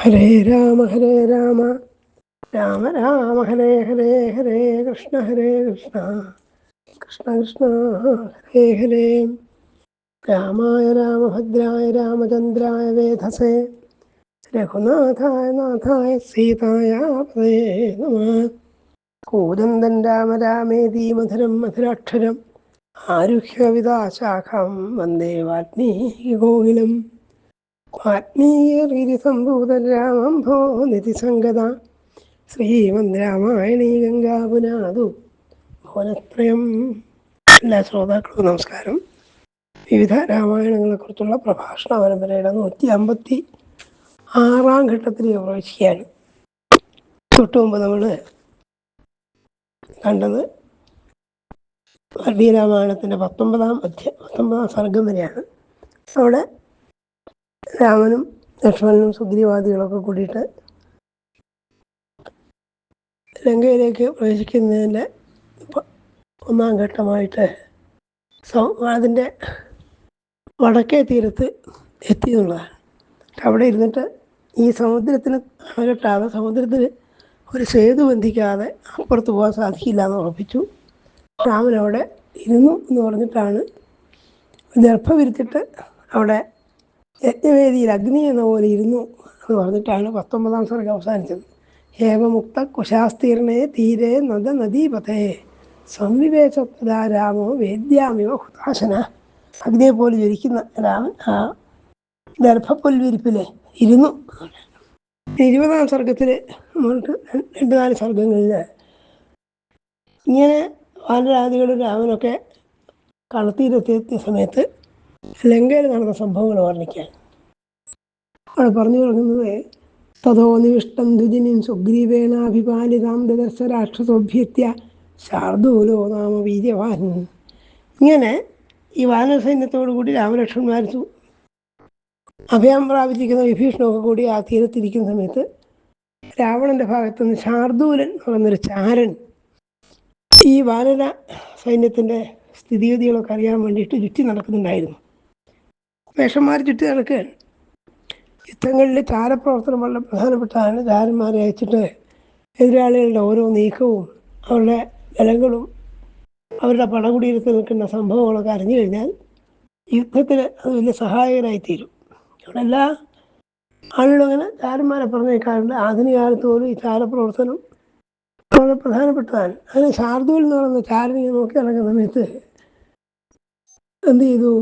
ഹരേ രാമ രാമ രാമ ഹരേ ഹരേ ഹരേ കൃഷ്ണ കൃഷ്ണ കൃഷ്ണ ഹരേ ഹരേ. രാമായ രാമഭദ്രായ രാമചന്ദ്രായ വേധസേ രഘുനാഥായ നാഥായ സീതായ പതേ നമഃ. കൂജന്തൻ രാമ രാമേതി മധുരം മധുരാക്ഷരം ആരുഹ്യ വിദാശാഖം വന്ദേ വാൽമീകി കോകിലം. ആത്മീയസംഭൂതൻ രാമം ഭോ നിധിസംഗത ശ്രീമദ് രാമായണീ ഗംഗാപുനാതു ഭുവനത്രയം. എല്ലാ ശ്രോതാക്കൾക്കും നമസ്കാരം. വിവിധ രാമായണങ്ങളെക്കുറിച്ചുള്ള പ്രഭാഷണ പരമ്പരയുടെ 156 ഘട്ടത്തിലേക്ക് പ്രവേശിക്കുകയാണ്. തൊട്ടു മുമ്പ് നമ്മൾ കണ്ടത് വാൽമീകി രാമായണത്തിൻ്റെ 19 സർഗം വരെയാണ്. അവിടെ രാമനും ലക്ഷ്മണനും സുഗ്രീവാദികളൊക്കെ കൂടിയിട്ട് ലങ്കയിലേക്ക് പ്രവേശിക്കുന്നതിൻ്റെ 1-ാം ഘട്ടമായിട്ട് അതിൻ്റെ വടക്കേ തീരത്ത് എത്തി എന്നുള്ളതാണ്. അവിടെ ഇരുന്നിട്ട് ഈ സമുദ്രത്തിന് അകട്ടാതെ സമുദ്രത്തിൽ ഒരു സേതു ബന്ധിക്കാതെ അപ്പുറത്ത് പോകാൻ സാധിക്കില്ല എന്ന് ഉറപ്പിച്ചു. രാമൻ അവിടെ ഇരുന്നു എന്ന് പറഞ്ഞിട്ടാണ് ദർഭ വിരിച്ചിട്ട് അവിടെ യജ്ഞവേദിയിൽ അഗ്നി എന്ന പോലെ ഇരുന്നു എന്ന് പറഞ്ഞിട്ടാണ് 19-ാം സർഗം അവസാനിച്ചത്. ഹേമമുക്ത കുശാസ്തീർണേ തീരെ നദീപഥേ സംവിവേശപ്രദാ രാമോ വേദ്യാമിവ ഹുതാശന. അഗ്നിയെ പോലെ ജ്വലിക്കുന്ന രാമൻ ആ ദർഭപ്പൊൽവിരിപ്പിലെ ഇരുന്നു. 20-ാം സർഗത്തിൽ നമ്മൾക്ക് 2-4 സർഗങ്ങളിൽ ഇങ്ങനെ വാനരാദികളും രാമനൊക്കെ കളത്തിയിലെത്തിയ സമയത്ത് ലങ്കയിൽ നടന്ന സംഭവങ്ങൾ വർണ്ണിക്കുകയാണ്. അവിടെ പറഞ്ഞു തുടങ്ങുന്നത് തഥോ നിവിഷ്ടം ദ്വിജിനിൻ സുഗ്രീവേണാഭിപാലിതാം ദദർശ രാക്ഷസോഭ്യത്യ ശാർദൂലോ നാമ വീര്യവാൻ. ഇങ്ങനെ ഈ വാനരസൈന്യത്തോടു കൂടി രാമലക്ഷ്മണന്മാർ അഭയം പ്രാപിച്ചിരിക്കുന്ന വിഭീഷണമൊക്കെ കൂടി ആ തീരത്തിരിക്കുന്ന സമയത്ത് രാവണൻ്റെ ഭാഗത്തുനിന്ന് ശാർദൂലൻ എന്ന് പറയുന്നൊരു ചാരൻ ഈ വാനര സൈന്യത്തിൻ്റെ സ്ഥിതിഗതികളൊക്കെ അറിയാൻ വേണ്ടിയിട്ട് ചുറ്റി നടക്കുന്നുണ്ടായിരുന്നു. വേഷന്മാർ ചുറ്റി നടക്കുകയാണ്. യുദ്ധങ്ങളിൽ ചാരപ്രവർത്തനം വളരെ പ്രധാനപ്പെട്ടതാണ്. ചാരന്മാരെ അയച്ചിട്ട് എതിരാളികളുടെ ഓരോ നീക്കവും അവരുടെ ബലങ്ങളും അവരുടെ പടകുടീരത്തിൽ നിൽക്കുന്ന സംഭവങ്ങളൊക്കെ അറിഞ്ഞു കഴിഞ്ഞാൽ യുദ്ധത്തിൽ അത് വലിയ സഹായകരായിത്തീരും. അവിടെ എല്ലാ ആളുകളും അങ്ങനെ ചാരന്മാരെ പറഞ്ഞേക്കാറുണ്ട്. ആധുനിക കാലത്ത് പോലും ഈ ചാരപ്രവർത്തനം വളരെ പ്രധാനപ്പെട്ടതാണ്. അതിന് ശാർദൂൽ എന്ന് പറയുന്ന ചാരനെ നോക്കി നടക്കുന്ന സമയത്ത് എന്ത് ചെയ്തു,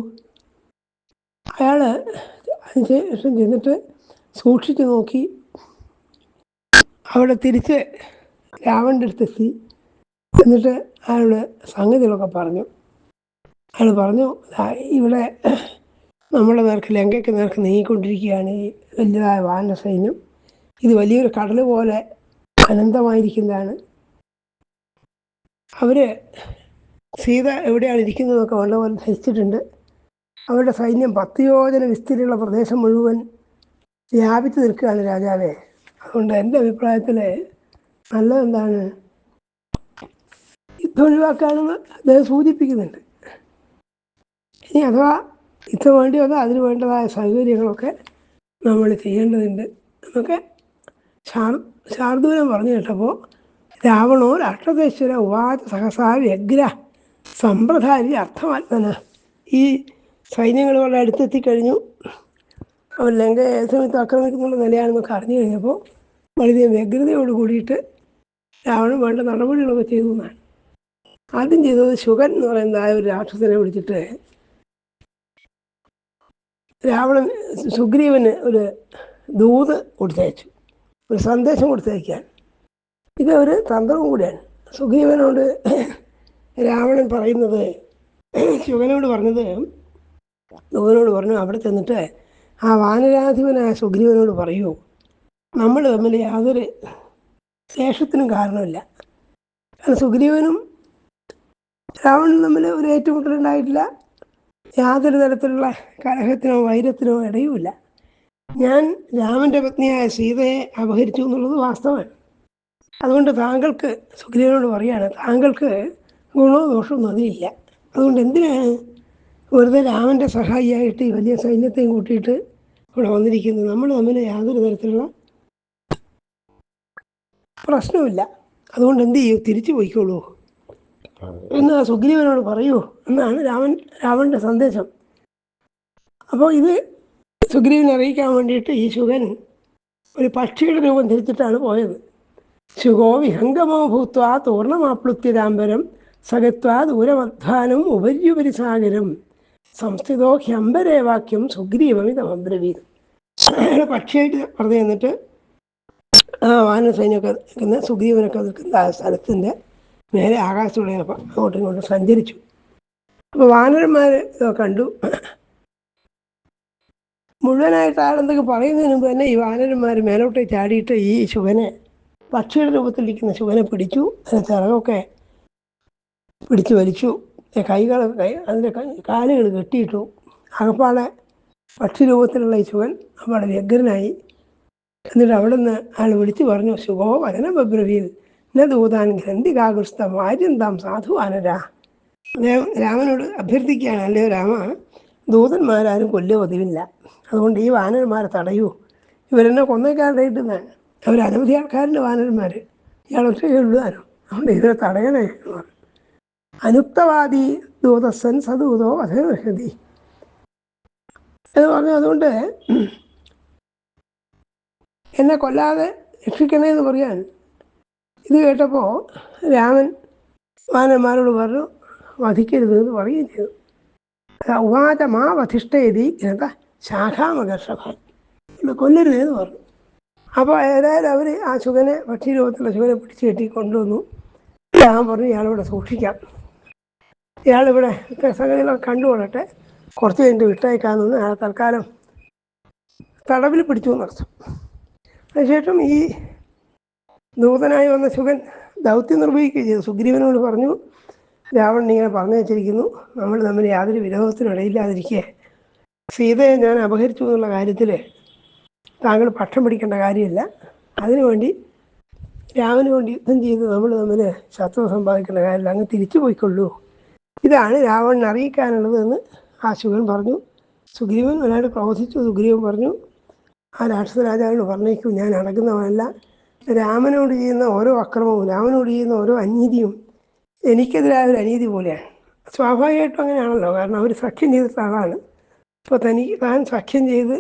അയാൾ അതിനുശേഷം ചെന്നിട്ട് സൂക്ഷിച്ചു നോക്കി അവിടെ തിരിച്ച് രാവണൻ്റെ അടുത്തെത്തി. എന്നിട്ട് അയാളുടെ സംഗതികളൊക്കെ പറഞ്ഞു. അയാൾ പറഞ്ഞു, ഇവിടെ നമ്മുടെ നേർക്ക് ലങ്കയ്ക്ക് നേർക്ക് നീങ്ങിക്കൊണ്ടിരിക്കുകയാണ് ഈ വലിയതായ വാനര സൈന്യം. ഇത് വലിയൊരു കടൽ പോലെ അനന്തമായിരിക്കുന്നതാണ്. അവർ സീത എവിടെയാണ് ഇരിക്കുന്നതൊക്കെ നല്ലപോലെ ധരിച്ചിട്ടുണ്ട്. അവരുടെ സൈന്യം 10 യോജന വിസ്തീർണമുള്ള പ്രദേശം മുഴുവൻ വ്യാപിച്ചു നിൽക്കുകയാണ് രാജാവേ. അതുകൊണ്ട് എൻ്റെ അഭിപ്രായത്തിൽ നല്ലതെന്താണ്, യുദ്ധം ഒഴിവാക്കാണെന്ന് അദ്ദേഹം സൂചിപ്പിക്കുന്നുണ്ട്. ഇനി അഥവാ യുദ്ധം വേണ്ടി വന്നാൽ അതിന് വേണ്ടതായ സൗകര്യങ്ങളൊക്കെ നമ്മൾ ചെയ്യേണ്ടതുണ്ട് എന്നൊക്കെ ശാർദൂലൻ പറഞ്ഞു കേട്ടപ്പോൾ രാവണോ രാക്ഷസേശ്വര ഉവാച സഹസാ വ്യഗ്ര സമ്പ്രദാരി അർത്ഥമാത്മന. ഈ സൈന്യങ്ങൾ വളരെ അടുത്തെത്തിക്കഴിഞ്ഞു, അവർ ലങ്ക ഏത് സമയത്ത് ആക്രമിക്കുന്നുള്ള നിലയാണെന്നൊക്കെ അറിഞ്ഞു കഴിഞ്ഞപ്പോൾ വളരെ വ്യഗ്രതയോട് കൂടിയിട്ട് രാവണൻ വേണ്ട നടപടികളൊക്കെ ചെയ്തു എന്നാണ്. ആദ്യം ചെയ്തത് ശുഗൻ എന്ന് പറയുന്നതായ ഒരു രാക്ഷസനെ വിളിച്ചിട്ട് രാവണൻ സുഗ്രീവന് ഒരു ദൂത് കൊടുത്തയച്ചു, ഒരു സന്ദേശം കൊടുത്തയക്കാൻ. ഇത് ഒരു തന്ത്രവും കൂടിയാണ്. സുഗ്രീവനോട് രാവണൻ പറയുന്നത്, ശുഗനോട് പറഞ്ഞു, അവിടെ ചെന്നിട്ട് ആ വാനരാധിപനായ സുഗ്രീവനോട് പറയൂ, നമ്മൾ തമ്മിൽ യാതൊരു ദേഷ്യത്തിനും കാരണമില്ല. കാരണം സുഗ്രീവനും രാവണനും തമ്മിൽ ഒരു ഏറ്റുമുട്ടലുണ്ടായിട്ടില്ല. യാതൊരു തരത്തിലുള്ള കലഹത്തിനോ വൈരത്തിനോ ഇടയുമില്ല. ഞാൻ രാമൻ്റെ പത്നിയായ സീതയെ അപഹരിച്ചു എന്നുള്ളത് വാസ്തവമാണ്. അതുകൊണ്ട് താങ്കൾക്ക്, സുഗ്രീവനോട് പറയാണ്, താങ്കൾക്ക് ഗുണവും ദോഷമൊന്നും അതിലില്ല. അതുകൊണ്ട് എന്തിനാണ് വെറുതെ രാമൻ്റെ സഹായിയായിട്ട് ഈ വലിയ സൈന്യത്തെയും കൂട്ടിയിട്ട് ഇവിടെ വന്നിരിക്കുന്നത്? നമ്മൾ തമ്മിൽ യാതൊരു തരത്തിലുള്ള പ്രശ്നമില്ല, അതുകൊണ്ട് എന്ത് ചെയ്യൂ, തിരിച്ചു പോയിക്കോളൂ എന്ന് സുഗ്രീവനോട് പറയൂ എന്നാണ് രാവണൻ്റെ സന്ദേശം. അപ്പോൾ ഇത് സുഗ്രീവനെ അറിയിക്കാൻ വേണ്ടിയിട്ട് ഈ ശുഗൻ ഒരു പക്ഷിയുടെ രൂപം ധരിച്ചിട്ടാണ് പോയത്. ശുഗോ വിഹംഗമോ ഭൂത്വാ തോർണമാപ്ലുത്യതാംബരം സഗത്വാ ദൂരമധ്വാനം ഉപര്യുപരിസാഗരം സംസ്ഥിതോ ഹ്യംബരേ വാക്യം സുഗ്രീവമിതമബ്രവീത്. പക്ഷിയായിട്ട് പറഞ്ഞു തന്നിട്ട് വാനര സൈന്യമൊക്കെ നിൽക്കുന്ന സുഗ്രീവനൊക്കെ നിൽക്കുന്ന ആ സ്ഥലത്തിൻ്റെ നേരെ ആകാശത്തൂടെ അങ്ങോട്ടും ഇങ്ങോട്ടും സഞ്ചരിച്ചു. അപ്പോൾ വാനരന്മാർ കണ്ടു. മുഴുവനായിട്ട് ആളെന്തൊക്കെ പറയുന്നതിന് മുമ്പ് തന്നെ ഈ വാനരന്മാർ മേലോട്ട് ചാടിയിട്ട് ഈ ശുഗനെ, പക്ഷിയുടെ രൂപത്തിലിരിക്കുന്ന ശുഗനെ പിടിച്ചു. അതിൻ്റെ ചിറകൊക്കെ പിടിച്ചു വലിച്ചു, അതിൻ്റെ കാലുകൾ കെട്ടിയിട്ടു. അകപ്പാടെ പക്ഷി രൂപത്തിലുള്ള ഈ ശുഗൻ അവിടെ വ്യഗ്രനായി. എന്നിട്ട് അവിടെ നിന്ന് ആൾ വിളിച്ചു പറഞ്ഞു, ശുഭോ വചനബ്രവീൽ ന ദൂതാൻ ഗ്രന്ഥികാകുസ്ത വാര്യന്താം സാധു വാനര. രാമനോട് അഭ്യർത്ഥിക്കുകയാണ്, അല്ലയോ രാമ, ദൂതന്മാരാരും കൊല്ലുക പതിവില്ല, അതുകൊണ്ട് ഈ വാനരന്മാരെ തടയൂ. ഇവരെന്നെ കൊന്നേക്കാരുണ്ടായിട്ടെന്നാണ്, അവർ അനവധി ആൾക്കാരുടെ വാനരന്മാർ, ഇയാൾ ഒറ്റയ്ക്കേ ഉള്ളതാനും, അതുകൊണ്ട് ഇവരെ തടയണേ എന്ന് പറഞ്ഞു. അനുക്തവാദി ദൂതസ്സൻ സദൂതോ വധനർഹതി എന്ന് പറഞ്ഞു. അതുകൊണ്ട് എന്നെ കൊല്ലാതെ രക്ഷിക്കണേ എന്ന് പറയാൻ. ഇത് കേട്ടപ്പോൾ രാമൻ വാനന്മാരോട് പറഞ്ഞു, വധിക്കരുത് എന്ന് പറയുകയും ചെയ്തു. ഉവാച മാ വധിഷ്ഠയതി എന്താ ശാഖാമകർഷഭാൻ, കൊല്ലരുത് എന്ന് പറഞ്ഞു. അപ്പോൾ ഏതായാലും അവർ ആ ശുഗനെ, പക്ഷി രൂപത്തിലുള്ള ശുഗനെ പിടിച്ച് കെട്ടി കൊണ്ടുവന്നു. രാമൻ പറഞ്ഞു, ഇയാളിവിടെ സൂക്ഷിക്കാം, ഇയാളിവിടെ സംഗതികളൊക്കെ കണ്ടുകൊള്ളട്ടെ, കുറച്ച് കഴിഞ്ഞിട്ട് വിട്ടയക്കാമെന്ന് അയാൾ തൽക്കാലം തടവിൽ പിടിച്ചു എന്നർത്ഥം. അതിനുശേഷം ഈ നൂതനായി വന്ന ശുഗൻ ദൗത്യം നിർവഹിക്കുകയും ചെയ്തു. സുഗ്രീവനോട് പറഞ്ഞു, രാവണൻ ഇങ്ങനെ പറഞ്ഞു വെച്ചിരിക്കുന്നു, നമ്മൾ തമ്മിൽ യാതൊരു വിരോധത്തിനും ഇടയില്ലാതിരിക്കെ സീതയെ ഞാൻ അപഹരിച്ചു എന്നുള്ള കാര്യത്തിൽ താങ്കൾ പക്ഷം പിടിക്കേണ്ട കാര്യമില്ല. അതിനുവേണ്ടി രാമന് വേണ്ടി യുദ്ധം ചെയ്ത് നമ്മൾ തമ്മിൽ ശത്രു സമ്പാദിക്കേണ്ട കാര്യമില്ല, അങ്ങ് തിരിച്ചു പോയിക്കൊള്ളൂ. ഇതാണ് രാവണനെ അറിയിക്കാനുള്ളത് എന്ന് ആ ശുഗൻ പറഞ്ഞു. സുഗ്രീവൻ വല്ലാണ്ട് പ്രബോധിച്ചു. സുഗ്രീവൻ പറഞ്ഞു, ആ രാക്ഷസ രാജാവിനോട് പറഞ്ഞേക്കും, ഞാൻ അടങ്ങുന്നവനല്ല. രാമനോട് ചെയ്യുന്ന ഓരോ അക്രമവും, രാമനോട് ചെയ്യുന്ന ഓരോ അനീതിയും എനിക്കെതിരായ ഒരു അനീതി പോലെയാണ്. സ്വാഭാവികമായിട്ടും അങ്ങനെയാണല്ലോ, കാരണം അവർ സഖ്യം ചെയ്തിട്ടുള്ള ആളാണ്. ഇപ്പോൾ താൻ സഖ്യം ചെയ്ത്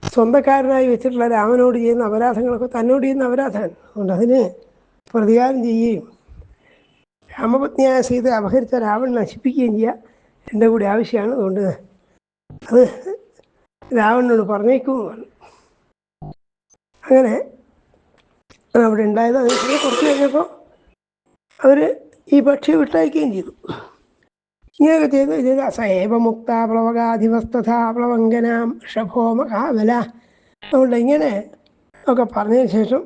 സ്വന്തക്കാരനായി വെച്ചിട്ടുള്ള രാമനോട് ചെയ്യുന്ന അപരാധങ്ങളൊക്കെ തന്നോട് ചെയ്യുന്ന അപരാധമാണ്. അതുകൊണ്ട് അതിന് പ്രതികാരം ചെയ്യുകയും രാമപത്നിയായ സീത അപഹരിച്ച രാവണൻ നശിപ്പിക്കുകയും ചെയ്യുക എൻ്റെ കൂടി ആവശ്യമാണ്. അതുകൊണ്ട് അത് രാവണനോട് പറഞ്ഞേക്കും പറഞ്ഞു. അങ്ങനെ അവിടെ ഉണ്ടായത്. അതിന് കുറച്ച് കഴിഞ്ഞപ്പോൾ അവർ ഈ പക്ഷിയെ വിട്ടയക്കുകയും ചെയ്തു. ഇങ്ങനെയൊക്കെ ചെയ്ത് സേവമുക്ത പ്ലവകാധിപസ്തഥാ പ്ലവങ്കനാം ഷഭോ മഹാബല. അതുകൊണ്ട് ഇങ്ങനെ ഒക്കെ പറഞ്ഞതിന് ശേഷം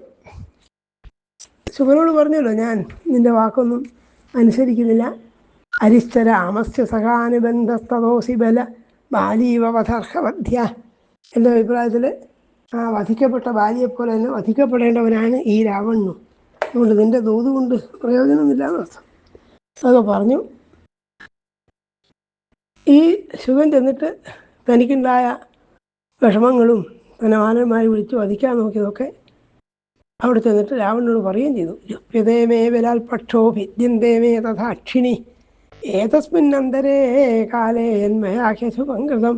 ശുഭനോട് പറഞ്ഞല്ലോ, ഞാൻ നിൻ്റെ വാക്കൊന്നും അനുസരിക്കുന്നില്ല. അരിശ്ചരാമസ്യ സഹാനുബന്ധസ്തോസി ബല ബാലീവധർഹവധ്യ. എൻ്റെ അഭിപ്രായത്തിൽ ആ വധിക്കപ്പെട്ട ബാലിയെപ്പോലെ തന്നെ വധിക്കപ്പെടേണ്ടവനാണ് ഈ രാവണനും. അതുകൊണ്ട് നിൻ്റെ ദൂത് കൊണ്ട് പ്രയോജനമൊന്നുമില്ല എന്നർത്ഥം. അതൊക്കെ പറഞ്ഞു. ഈ ശുഗൻ ചെന്നിട്ട് തനിക്കുണ്ടായ വിഷമങ്ങളും തന്നെ വാനന്മാരെ വിളിച്ച് വധിക്കാൻ നോക്കിയതൊക്കെ അവിടെ ചെന്നിട്ട് രാവണനോട് പറയുകയും ചെയ്തു. യുപ്യതേമേ ബലാൽപക്ഷോ ഭിദ്യന്തേമേ തഥാക്ഷിണി ഏതസ്മിന്നന്തരേ കാലേ എന്മയാഖ്യശുഭംകൃതം.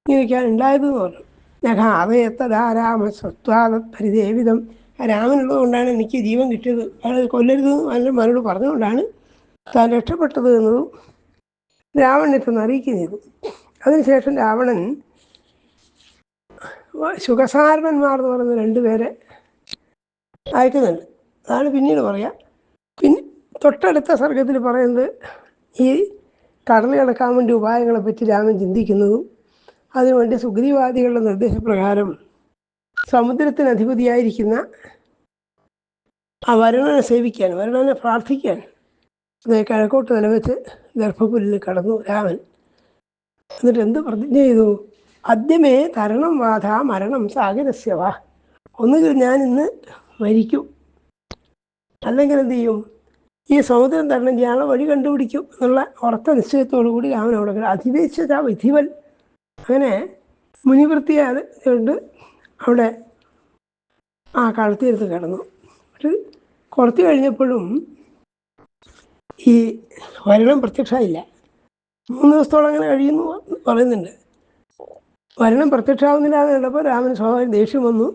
ഇങ്ങനെയൊക്കെയാണ് ഉണ്ടായതെന്ന് പറഞ്ഞു. ഞഘാവയത്തധാരാമസ്വത്വാദത്പരിദേവിതം. രാമനുള്ളത് കൊണ്ടാണ് എനിക്ക് ജീവൻ കിട്ടിയത്, അയാൾ കൊല്ലരുത് വാനന്മാരോട് പറഞ്ഞുകൊണ്ടാണ് താൻ രക്ഷപ്പെട്ടത് എന്നതും രാവണനെത്തുന്ന അറിയിക്കുകയും ചെയ്തു. അതിനുശേഷം രാവണൻ ശുഗസാരണന്മാർ എന്ന് പറയുന്ന 2 പേരെ അയക്കുന്നുണ്ട്. അതാണ് പിന്നീട് പറയാം. പിന്നെ തൊട്ടടുത്ത സർഗത്തിൽ പറയുന്നത് ഈ കടൽ കടക്കാൻ വേണ്ടി ഉപായങ്ങളെപ്പറ്റി രാമൻ ചിന്തിക്കുന്നതും അതിനുവേണ്ടി സുഗ്രീവാദികളുടെ നിർദ്ദേശപ്രകാരം സമുദ്രത്തിന് അധിപതിയായിരിക്കുന്ന ആ വരുണനെ സേവിക്കാൻ, വരുണനെ പ്രാർത്ഥിക്കാൻ കിഴക്കോട്ട് നിലവെച്ച് ഗർഭപുല്ലിൽ കടന്നു രാമൻ. എന്നിട്ട് എന്ത് പ്രതിജ്ഞ ചെയ്തു? ആദ്യമേ തരണം വാധ മരണം സാഗരസ്യവ. ഒന്നുകിൽ ഞാൻ ഇന്ന് മരിക്കും, അല്ലെങ്കിൽ എന്ത് ചെയ്യും, ഈ സമുദ്രം തരണം ചെയ്യാനുള്ള വഴി കണ്ടുപിടിക്കും എന്നുള്ള ഉറച്ച നിശ്ചയത്തോടു കൂടി രാമൻ അവിടെ അധിവേശിച്ച വിധിവൽ അങ്ങനെ മുനിവൃത്തിയാൽ കൊണ്ട് അവിടെ ആ കളത്തിയെടുത്ത് കിടന്നു. പക്ഷെ കുറച്ച് കഴിഞ്ഞപ്പോഴും ഈ വരുണം പ്രത്യക്ഷമായില്ല. 3 ദിവസത്തോളം അങ്ങനെ കഴിയുന്നു പറയുന്നുണ്ട്. വരുണം പ്രത്യക്ഷമാവുന്നില്ല എന്ന് കണ്ടപ്പോൾ രാമന് സ്വാഭാവികം ദേഷ്യം വന്നു.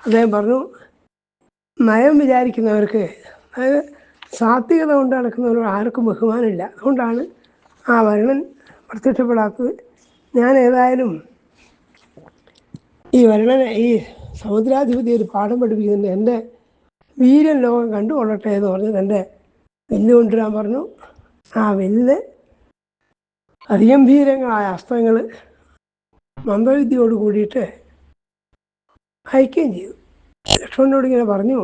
അദ്ദേഹം പറഞ്ഞു, നയം വിചാരിക്കുന്നവർക്ക്, അതായത് സാത്വികത കൊണ്ട് നടക്കുന്നവരോട് ആർക്കും ബഹുമാനമില്ല, അതുകൊണ്ടാണ് ആ വരുണൻ പ്രത്യക്ഷപ്പെടാത്തത്. ഞാൻ ഏതായാലും ഈ വരുണനെ, ഈ സമുദ്രാധിപതി ഒരു പാഠം പഠിപ്പിക്കുന്നുണ്ട്, എൻ്റെ വീരൻ ലോകം കണ്ടുകൊള്ളട്ടെ എന്ന് പറഞ്ഞ് തൻ്റെ വില്ല് കൊണ്ടുവരാൻ പറഞ്ഞു. ആ വില്ല് അതിഗംഭീരങ്ങളായ അസ്ത്രങ്ങൾ മന്ത്രവിദ്യയോട് കൂടിയിട്ട് അയക്കുകയും ചെയ്തു. ലക്ഷ്മണനോട് ഇങ്ങനെ പറഞ്ഞു,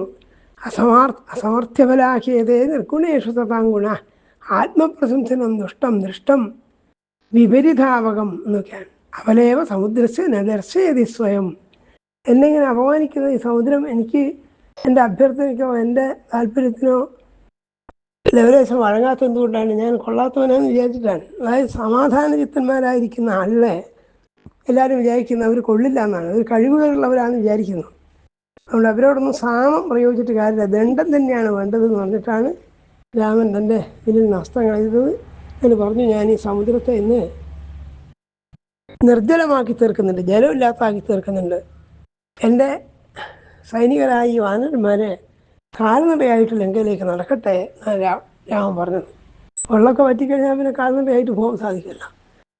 അസമർത്ഥ്യഫലാഖ്യേതേ നിർഗുണേഷു തഥാം ഗുണ ആത്മപ്രശംസനം ദുഷ്ടം ദൃഷ്ടം വിപരിതാവകം എന്നൊക്കെയാണ്. അവലേവ സമുദ്രസ് ദർശയതി സ്വയം. എന്നെ ഇങ്ങനെ അപമാനിക്കുന്ന ഈ സമുദ്രം എനിക്ക് എൻ്റെ അഭ്യർത്ഥനയ്ക്കോ എൻ്റെ താല്പര്യത്തിനോ ലേശം വഴങ്ങാത്ത എന്തുകൊണ്ടാണ്? ഞാൻ കൊള്ളാത്തവനാന്ന് വിചാരിച്ചിട്ടാണ്. അതായത് സമാധാന ചിത്തന്മാരായിരിക്കുന്ന ആളുകളെ എല്ലാവരും വിചാരിക്കുന്നത് അവർ കൊള്ളില്ല എന്നാണ്, അവർ കഴിവുകളുള്ളവരാണെന്ന് വിചാരിക്കുന്നു. അതുകൊണ്ട് അവരോടൊന്നും സാമം പ്രയോഗിച്ചിട്ട് കാര്യമില്ല, ദണ്ഡം തന്നെയാണ് വേണ്ടതെന്ന് പറഞ്ഞിട്ടാണ് രാമൻ തൻ്റെ വില്ലിൽ നിന്ന് അസ്ത്രങ്ങൾ എഴുതുന്നത്. എന്ന് പറഞ്ഞു, ഞാൻ ഈ സമുദ്രത്തെ ഇന്ന് നിർജ്ജലമാക്കി തീർക്കുന്നുണ്ട്, ജലമില്ലാത്താക്കി തീർക്കുന്നുണ്ട്. എൻ്റെ സൈനികരായ ഈ വാനരന്മാരെ കാൽനടയായിട്ട് ലങ്കയിലേക്ക് നടക്കട്ടെ എന്നാണ് രാമൻ പറഞ്ഞത്. വെള്ളമൊക്കെ വറ്റിക്കഴിഞ്ഞാൽ പിന്നെ കാൽനടയായിട്ട് പോകാൻ സാധിക്കില്ല.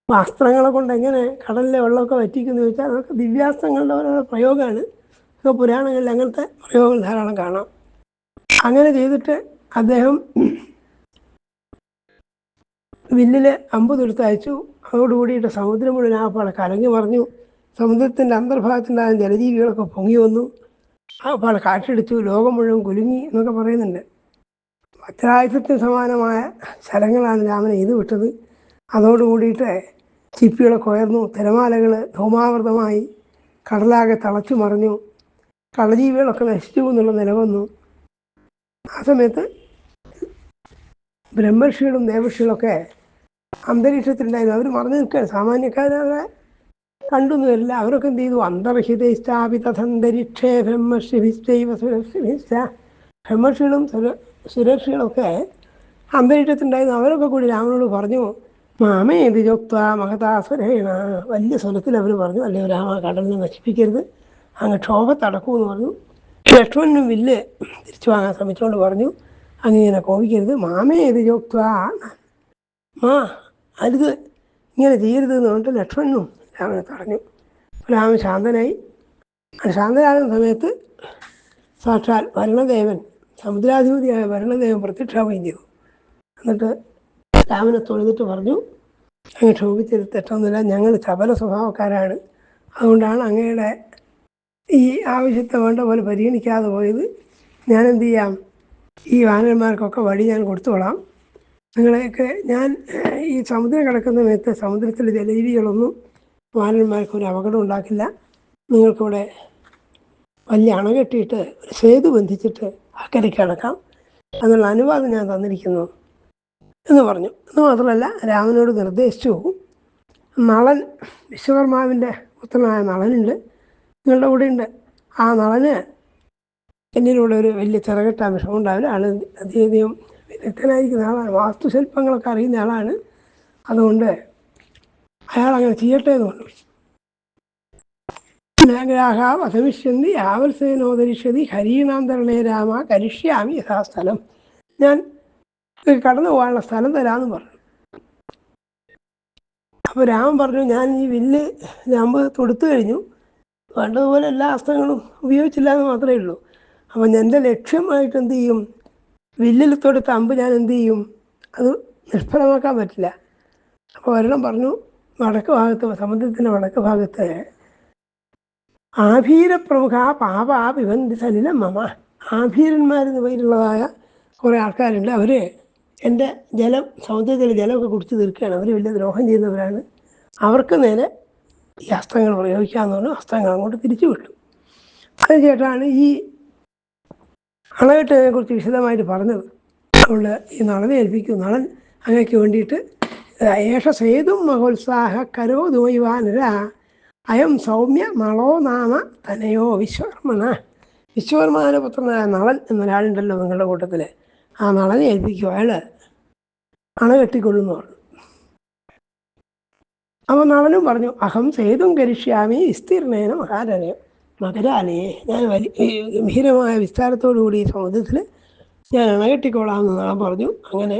അപ്പോൾ അസ്ത്രങ്ങളെ കൊണ്ട് എങ്ങനെ കടലിലെ വെള്ളമൊക്കെ വറ്റിക്കുന്നു ചോദിച്ചാൽ അതൊക്കെ ദിവ്യാസ്ത്രങ്ങളുടെ ഓരോ പ്രയോഗമാണ്. ഇപ്പോൾ പുരാണങ്ങളിൽ അങ്ങനത്തെ പ്രയോഗങ്ങൾ ധാരാളം കാണാം. അങ്ങനെ ചെയ്തിട്ട് അദ്ദേഹം വില്ലിൽ അമ്പ് തൊടുത്തയച്ചു. അതോടുകൂടിയിട്ട് സമുദ്രം മുഴുവൻ ആപ്പാടെ കലങ്ങി മറിഞ്ഞു. സമുദ്രത്തിൻ്റെ അന്തർഭാഗത്തുണ്ടായ ജലജീവികളൊക്കെ പൊങ്ങി വന്നു. ആപ്പാടെ കാറ്റടിച്ചു, ലോകം മുഴുവൻ കുലുങ്ങി എന്നൊക്കെ പറയുന്നുണ്ട്. വജ്രായുധത്തിന് സമാനമായ ശരങ്ങളാണ് രാമനെ ഇത് വിട്ടത്. അതോടുകൂടിയിട്ട് ചിപ്പികളൊക്കെ ഉയർന്നു, തിരമാലകൾ ധൂമാവൃതമായി, കടലാകെ തളച്ചു മറിഞ്ഞു, കടജീവികളൊക്കെ നശിച്ചു എന്നുള്ള നില വന്നു. ആ സമയത്ത് ബ്രഹ്മർഷികളും ദേവർഷികളൊക്കെ അന്തരീക്ഷത്തിലുണ്ടായിരുന്നു. അവർ മറന്നു നിൽക്കുകയാണ്. സാമാന്യക്കാരവരെ കണ്ടൊന്നും വരില്ല. അവരൊക്കെ എന്ത് ചെയ്തു? അന്തർഹിതൈസ്ഥാപിതന്തരീക്ഷേ ബ്രഹ്മർഷിഭിശ്ചൈവ സുരർഷിഭിശ്ച. ബ്രഹ്മർഷികളും സുരർഷികളൊക്കെ അന്തരീക്ഷത്തിലുണ്ടായിരുന്നു. അവരൊക്കെ കൂടി രാമനോട് പറഞ്ഞു, മാമേത് ചോക്ത മഹതാസുരേണ. വലിയ സ്വരത്തിൽ അവർ പറഞ്ഞു, അല്ലെങ്കിൽ രാമ കടലിനെ നശിപ്പിക്കരുത്, അങ്ങ് ക്ഷോഭത്തടക്കുമെന്ന് പറഞ്ഞു. ലക്ഷ്മണനും വില്ല് തിരിച്ചു വാങ്ങാൻ ശ്രമിച്ചുകൊണ്ട് പറഞ്ഞു, അങ്ങനെ കോപിക്കരുത്. മാമേത് ചോക്ത, അരുത്, ഇങ്ങനെ ചെയ്യരുത് എന്ന് പറഞ്ഞിട്ട് ലക്ഷ്മണനും രാമനെ തടഞ്ഞു. രാമൻ ശാന്തനായി. ശാന്തനാകുന്ന സമയത്ത് സാക്ഷാൽ വരുണദേവൻ, സമുദ്രാധിപതിയായ വരുണദേവൻ പ്രത്യക്ഷമാവുകയും ചെയ്തു. എന്നിട്ട് രാമനെ തൊഴുതിട്ട് പറഞ്ഞു, അങ്ങ് ക്ഷോഭിച്ചത് തെറ്റൊന്നുമില്ല, ഞങ്ങൾ ചപല സ്വഭാവക്കാരാണ്, അതുകൊണ്ടാണ് അങ്ങയുടെ ഈ ആവശ്യത്തെ വേണ്ട പോലെ പരിഗണിക്കാതെ പോയത്. ഞാനെന്ത് ചെയ്യാം, ഈ വാനരന്മാർക്കൊക്കെ വഴി ഞാൻ കൊടുത്തോളാം. നിങ്ങളെയൊക്കെ ഞാൻ ഈ സമുദ്രം കിടക്കുന്ന സമയത്ത് സമുദ്രത്തിലെ ജലജീവികളൊന്നും വാനരന്മാർക്കൊരു അപകടം ഉണ്ടാക്കില്ല. നിങ്ങൾക്കിവിടെ വലിയ അണ കെട്ടിയിട്ട് ഒരു സേതു ബന്ധിച്ചിട്ട് അക്കരയ്ക്ക് കടക്കാം എന്നുള്ള അനുവാദം ഞാൻ തന്നിരിക്കുന്നു എന്ന് പറഞ്ഞു. എന്ന് മാത്രമല്ല, രാമനോട് നിർദ്ദേശിച്ചു, നളൻ, വിശ്വകർമാവിൻ്റെ പുത്രനായ നളനുണ്ട്, നിങ്ങളുടെ കൂടെ ഉണ്ട്. ആ നളന് എന്നിലൂടെ ഒരു വലിയ ചിറകെട്ടാൻ വിഷമം ഉണ്ടാവില്ല. ആൾ അധികം വിദഗ്ധനായിരിക്കുന്ന ആളാണ്, വാസ്തുശില്പങ്ങളൊക്കെ അറിയുന്ന ആളാണ്. അതുകൊണ്ട് അയാൾ അങ്ങനെ ചെയ്യട്ടെ എന്ന് പറഞ്ഞു. നഗ്രാഹ വധമിഷ്യന്തി യാവത്സേനോദരിഷ്യതി ഹരീണാന്തരണേ രാമ കരിഷ്യാമി യഥാസ്ഥലം. ഞാൻ കടന്നു പോകാനുള്ള സ്ഥലം തരാമെന്ന് പറഞ്ഞു. അപ്പോൾ രാമൻ പറഞ്ഞു, ഞാൻ ഈ വില്ല് അമ്പ് തൊടുത്തു കഴിഞ്ഞു, വേണ്ടതുപോലെ എല്ലാ അസ്ത്രങ്ങളും ഉപയോഗിച്ചില്ല എന്ന് മാത്രമേ ഉള്ളൂ. അപ്പം എൻ്റെ ലക്ഷ്യമായിട്ട് എന്ത് ചെയ്യും, വില്ലിൽ തൊടുത്ത അമ്പ് ഞാൻ എന്ത് ചെയ്യും, അത് നിഷ്ഫലമാക്കാൻ പറ്റില്ല. അപ്പോൾ ഒരെണ്ണം പറഞ്ഞു, വടക്ക് ഭാഗത്ത്, സമുദ്രത്തിൻ്റെ വടക്ക് ഭാഗത്ത് ആഭീരപ്രമുഖ പാപ വിവന്തി സലിലം മമ. ആഭീരന്മാരെന്ന് പേരുള്ളതായ കുറേ ആൾക്കാരുണ്ട്. അവർ എൻ്റെ ജലം, സമുദ്രത്തിലെ ജലമൊക്കെ കുടിച്ച് തീർക്കുകയാണ്. അവർ വലിയ ദ്രോഹം ചെയ്യുന്നവരാണ്. അവർക്ക് നേരെ ഈ അസ്ത്രങ്ങൾ പ്രയോഗിക്കാമെന്ന് പറഞ്ഞു. അസ്ത്രങ്ങൾ അങ്ങോട്ട് തിരിച്ചു വിട്ടു. അത് ചേട്ടാണ് ഈ അണകെട്ടിനെ കുറിച്ച് വിശദമായിട്ട് പറഞ്ഞത്. അതുകൊണ്ട് ഈ നളനെ ഏൽപ്പിക്കും. നളൻ അങ്ങയ്ക്ക് വേണ്ടിയിട്ട് ഏഷ സേതും മഹോത്സാഹ കരോ ദുമൈവാനര അയം സൗമ്യ മളോ നാമ തനയോ വിശ്വകർമ്മണ. വിശ്വകർമാവിൻ്റെ പുത്രനായ നളൻ എന്നൊരാളുണ്ടല്ലോ നിങ്ങളുടെ കൂട്ടത്തിൽ, ആ നളനെ ഏൽപ്പിക്കും, അയാൾ അണ കെട്ടിക്കൊള്ളുന്നു പറഞ്ഞു. അപ്പോൾ നളനും പറഞ്ഞു, അഹം സേതും കരിഷ്യാമി വിസ്തീർണേന മകരാലയെ, ഞാൻ ഗംഭീരമായ വിസ്താരത്തോടുകൂടി ഈ സമുദ്രത്തിൽ ഞാൻ അണ കെട്ടിക്കോളാമെന്ന് നളൻ പറഞ്ഞു. അങ്ങനെ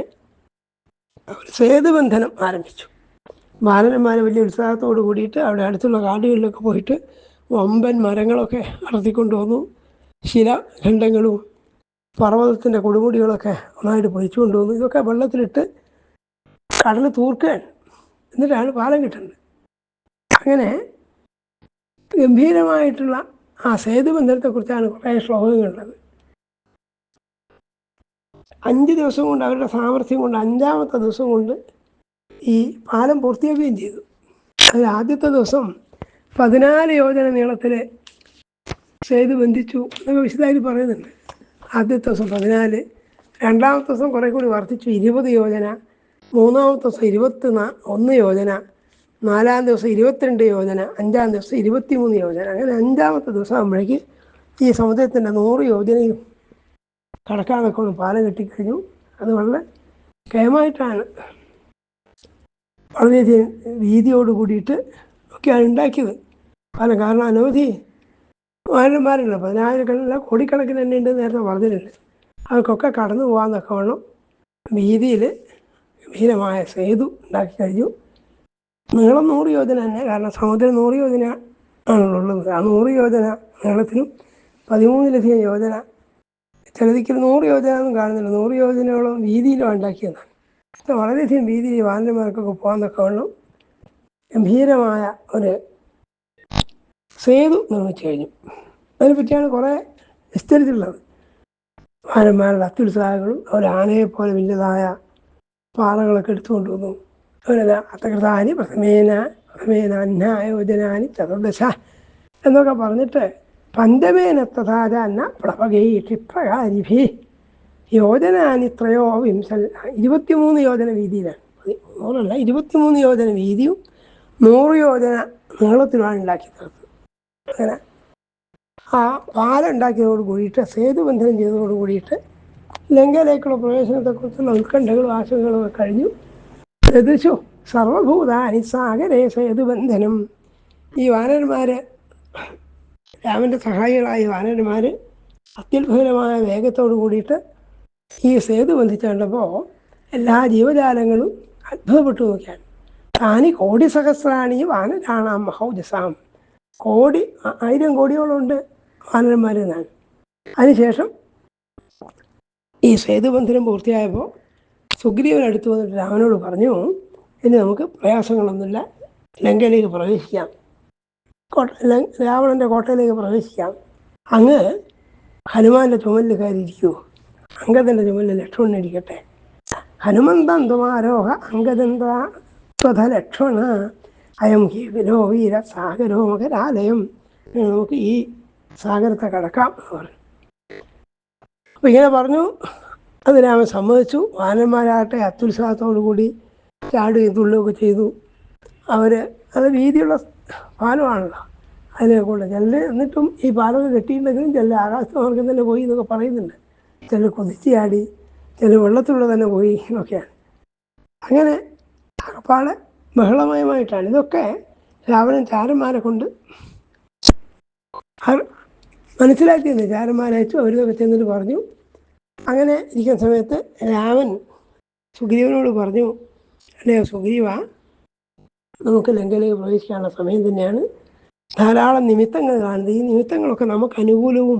അവർ സേതുബന്ധനം ആരംഭിച്ചു. ബാലന്മാർ വലിയ ഉത്സാഹത്തോട് കൂടിയിട്ട് അവിടെ അടുത്തുള്ള കാടുകളിലൊക്കെ പോയിട്ട് വമ്പൻ മരങ്ങളൊക്കെ അടർത്തിക്കൊണ്ട് വന്നു. ശിലാഖണ്ഡങ്ങളും പർവ്വതത്തിൻ്റെ കൊടുമുടികളൊക്കെ ഒന്നായിട്ട് പൊരിച്ചു കൊണ്ടുവന്നു. ഇതൊക്കെ വെള്ളത്തിലിട്ട് കടൽ തൂർക്കുകയാണ്, എന്നിട്ടാണ് പാലം കിട്ടുന്നത്. അങ്ങനെ ഗംഭീരമായിട്ടുള്ള ആ സേതുബന്ധനത്തെക്കുറിച്ചാണ് കുറേ ശ്ലോകങ്ങളുള്ളത്. 5 ദിവസം കൊണ്ട്, അവരുടെ സാമർഥ്യം കൊണ്ട് 5-ാമത്തെ ദിവസം കൊണ്ട് ഈ പാലം പൂർത്തിയാക്കുകയും ചെയ്തു. അതിൽ ആദ്യത്തെ ദിവസം 14 യോജന നീളത്തിൽ സേതു ബന്ധിച്ചു എന്നൊക്കെ വിശദമായിട്ട് പറയുന്നുണ്ട്. ആദ്യത്തെ ദിവസം 14, രണ്ടാമത്തെ ദിവസം കുറേ കൂടി വർദ്ധിച്ചു 20 യോജന, മൂന്നാമത്തെ ദിവസം 21 യോജന, 4-ാം ദിവസം 22 യോജന, 5-ാം ദിവസം 23 യോജന. അങ്ങനെ 5-ാമത്തെ ദിവസം ആകുമ്പോഴേക്ക് ഈ സമുദ്രത്തിൻ്റെ 100 യോജനയും കടക്കാനൊക്കെ പാലം കെട്ടിക്കഴിഞ്ഞു. അത് വളരെ കേമായിട്ടാണ്, വളരെയധികം വീതിയോട് കൂടിയിട്ട് ഒക്കെയാണ് ഉണ്ടാക്കിയത് പാലം. കാരണം അനവധി വാനന്മാരുണ്ട്, 10,000-കണക്കിന് കോടിക്കണക്കിന് തന്നെ ഉണ്ട് നേരത്തെ പറഞ്ഞിട്ടുണ്ട്. അവർക്കൊക്കെ കടന്നു പോകാമെന്നൊക്കെ വേണം വീതിയിൽ ഗംഭീരമായ സേതു ഉണ്ടാക്കി കഴിഞ്ഞു. നീളം 100 യോജന തന്നെ, കാരണം സമുദ്രം 100 യോജന ആണുള്ളത്. ആ 100 യോജന നീളത്തിലും 13-ലധികം യോജന, ചിലതിക്കൽ 100 യോജന ഒന്നും കാണുന്നില്ല, 100 യോജനയോളം വീതിയിലാണ് ഉണ്ടാക്കിയതാണ്. വളരെയധികം വീതിയിൽ വാനന്മാർക്കൊക്കെ പോകാമെന്നൊക്കെ വേണം ഗംഭീരമായ ഒരു സേതു നിർമ്മിച്ചു കഴിഞ്ഞു. അതിനെപ്പറ്റിയാണ് കുറേ വിസ്തരിച്ചിട്ടുള്ളത്. വാനന്മാരുടെ അത്യുത്സാഹങ്ങളും അവർ ആനയെപ്പോലെ വലിയതായ പാറകളൊക്കെ എടുത്തുകൊണ്ട് വന്നു. അവരത് അത്തകൃതാനി പ്രഥമേന അന്നായോജനാനി ചതുർദശ എന്നൊക്കെ പറഞ്ഞിട്ട് പഞ്ചമേന തഥാച അന്ന പ്ലവകൈ ക്ഷിപ്രകാരിഭി യോജനാനി ത്രയോ വിംശൽ, 23 യോജന വീതിയിലാണ്, 100 23 യോജന വീതിയും 100 യോജന നീളത്തിലുമാണ് ഉണ്ടാക്കി തീർത്തത്. അങ്ങനെ ആ പാലം ഉണ്ടാക്കിയതോട് കൂടിയിട്ട്, സേതുബന്ധനം ചെയ്തതോട് കൂടിയിട്ട് ലങ്കയിലേക്കുള്ള പ്രവേശനത്തെക്കുറിച്ചുള്ള ഉത്കണ്ഠകളും ആശങ്കകളും ഒക്കെ കഴിഞ്ഞു. ദൃശു സർവഭൂതാനി സാഗരേ സേതുബന്ധനം. ഈ വാനരന്മാർ, രാമൻ്റെ സഹായികളായ വാനരന്മാർ അത്യത്ഭുതമായ വേഗത്തോട് കൂടിയിട്ട് ഈ സേതു ബന്ധിച്ചു കണ്ടപ്പോൾ എല്ലാ ജീവജാലങ്ങളും അത്ഭുതപ്പെട്ടു നോക്കിയാണ്. താനി കോടി സഹസ്രാണി വാനരാണാം മഹൗജസാം, 1000 കോടിയോളം ഉണ്ട് വാനരന്മാരെന്നാണ്. അതിനുശേഷം ഈ സേതുബന്ധനം പൂർത്തിയായപ്പോൾ സുഗ്രീവൻ അടുത്ത് വന്നിട്ട് രാമനോട് പറഞ്ഞു, ഇനി നമുക്ക് പ്രയാസങ്ങളൊന്നുമില്ല, ലങ്കയിലേക്ക് പ്രവേശിക്കാം, രാവണൻ്റെ കോട്ടയിലേക്ക് പ്രവേശിക്കാം. അങ്ങ് ഹനുമാൻ്റെ ചുമലിൽ കയറിയിരിക്കുമോ, അങ്കദൻ്റെ ചുമലിൽ ലക്ഷ്മണൻ ഇരിക്കട്ടെ. ഹനുമന്തം ത്വമാരോഹ അങ്കദന്ത ലക്ഷ്മണ അയം ഹീവിലോ വീര സാഗരോ മകരാലയം, നമുക്ക് ഈ സാഗരത്തെ കടക്കാം എന്ന് പറഞ്ഞു. അപ്പം ഇങ്ങനെ പറഞ്ഞു. അത് രാമൻ സമ്മതിച്ചു. വാനന്മാരാകട്ടെ അത്യുത്സാഹത്തോടു കൂടി ചാടുകയും തുള്ളുകയൊക്കെ ചെയ്തു. അത് വീതിയുള്ള പാലമാണല്ലോ, അതിനെ കൊണ്ട് ചിലർ എന്നിട്ടും ഈ പാലം കെട്ടിയിട്ടുണ്ടെങ്കിലും ചില ആകാശമാർഗം തന്നെ പോയി എന്നൊക്കെ പറയുന്നുണ്ട്. ചിലർ കുതിച്ച് ചാടി, ചില വെള്ളത്തിലൂടെ തന്നെ പോയി എന്നൊക്കെയാണ്. അങ്ങനെ അകപ്പാടെ ബഹളമയമായിട്ടാണ്. ഇതൊക്കെ രാവണൻ ചാരന്മാരെ കൊണ്ട് മനസ്സിലാക്കിയത്. ചാരന്മാരയച്ചു, അവരിതൊക്കെ ചെന്നിട്ട് പറഞ്ഞു. അങ്ങനെ ഇരിക്കുന്ന സമയത്ത് രാമൻ സുഗ്രീവനോട് പറഞ്ഞു, അല്ലയോ സുഗ്രീവ, നമുക്ക് ലങ്കയിലേക്ക് പ്രവേശിക്കാനുള്ള സമയം തന്നെയാണ്. ധാരാളം നിമിത്തങ്ങൾ കാണുന്നത്. ഈ നിമിത്തങ്ങളൊക്കെ നമുക്ക് അനുകൂലവും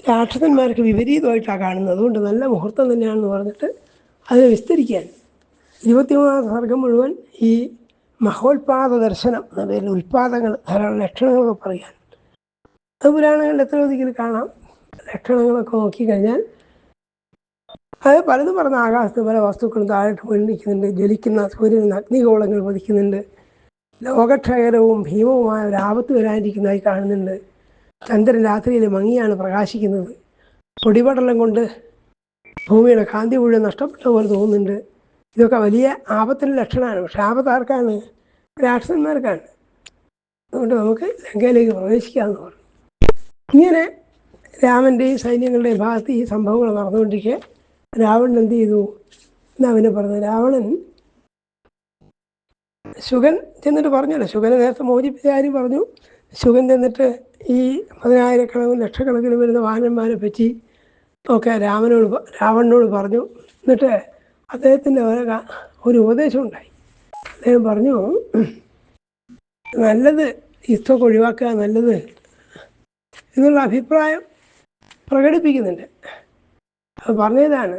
രാക്ഷസന്മാർക്ക് വിപരീതമായിട്ടാണ് കാണുന്നത്. അതുകൊണ്ട് നല്ല മുഹൂർത്തം തന്നെയാണെന്ന് പറഞ്ഞിട്ട് അതിനെ വിസ്തരിക്കാൻ 23-ാം സർഗം മുഴുവൻ ഈ മഹോത്പാദ ദർശനം എന്ന പേരിൽ ഉൽപാദങ്ങൾ, ധാരാളം ലക്ഷണങ്ങളൊക്കെ പറയാൻ, അത് പുരാണങ്ങളിൽ എത്ര ഒരിക്കലും കാണാം. ലക്ഷണങ്ങളൊക്കെ നോക്കിക്കഴിഞ്ഞാൽ അത് പലതും പറഞ്ഞ ആകാശത്ത് പല വസ്തുക്കളും താഴോട്ട് വീണിരിക്കുന്നുണ്ട്, ജ്വലിക്കുന്ന സൂര്യനിൽ അഗ്നിഗോളങ്ങൾ പതിക്കുന്നുണ്ട്, ലോകക്ഷയകരവും ഭീമവുമായ ഒരു ആപത്ത് വരാനിരിക്കുന്നതായി കാണുന്നുണ്ട്, ചന്ദ്രൻ രാത്രിയിൽ മങ്ങിയാണ് പ്രകാശിക്കുന്നത്, പൊടിപടലം കൊണ്ട് ഭൂമിയുടെ കാന്തി മുഴുവൻ നഷ്ടപ്പെട്ട പോലെ തോന്നുന്നുണ്ട്. ഇതൊക്കെ വലിയ ആപത്തിൻ്റെ ലക്ഷണമാണ്. പക്ഷെ ആപത്ത് ആർക്കാണ്? രാക്ഷസന്മാർക്കാണ്. അതുകൊണ്ട് നമുക്ക് ലങ്കയിലേക്ക് പ്രവേശിക്കാമെന്ന് പറഞ്ഞു. ഇങ്ങനെ രാമൻ്റെയും സൈന്യങ്ങളുടെയും ഭാഗത്ത് ഈ സംഭവങ്ങൾ നടന്നുകൊണ്ടിരിക്കെ രാവണൻ എന്ത് ചെയ്തു എന്നാ അവന് പറഞ്ഞത്. രാവണൻ ശുഗൻ ചെന്നിട്ട് പറഞ്ഞല്ലോ, ശുഗനെ നേരത്തെ മോചിപ്പിച്ച കാര്യം പറഞ്ഞു. ശുഗൻ ചെന്നിട്ട് ഈ 10,000-കണക്കിന് ലക്ഷക്കണക്കിന് വരുന്ന വാനന്മാരെ പറ്റി ഒക്കെ രാവണനോട് പറഞ്ഞു. എന്നിട്ട് അദ്ദേഹത്തിൻ്റെ ഒരു ഉപദേശം ഉണ്ടായി. അദ്ദേഹം പറഞ്ഞു, നല്ലത് യുദ്ധമൊക്കെ ഒഴിവാക്കുക നല്ലത് എന്നുള്ള അഭിപ്രായം പ്രകടിപ്പിക്കുന്നുണ്ട്. അത് പറഞ്ഞതാണ്,